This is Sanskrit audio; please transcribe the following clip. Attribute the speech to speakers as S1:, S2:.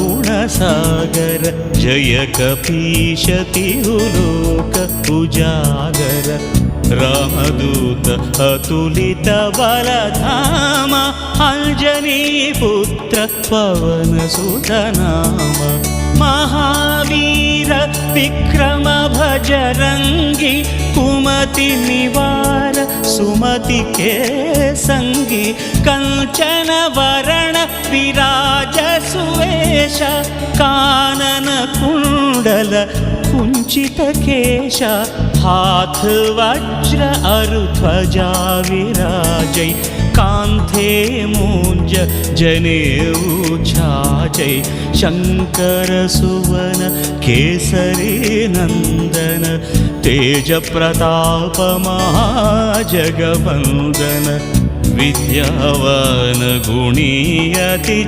S1: ज्ञानगुणसागर जय कपीश तिरुलोक उजागर रामदूत अतुलित बलधाम अंजनीपुत्र पवनसुत नाम महावीर विक्रम भजरंगी कुमति निवार सुमति के संगी कंचन वरण विराज सुवेश कानन कुंडल कुंचित केश हाथ वज्र अरुध्वजा विराजै कांथे मूंज जनेऊ छाजै शंकर सुवन केसरी नंदन तेज प्रताप महाजगवंदन विद्यावान गुणी अति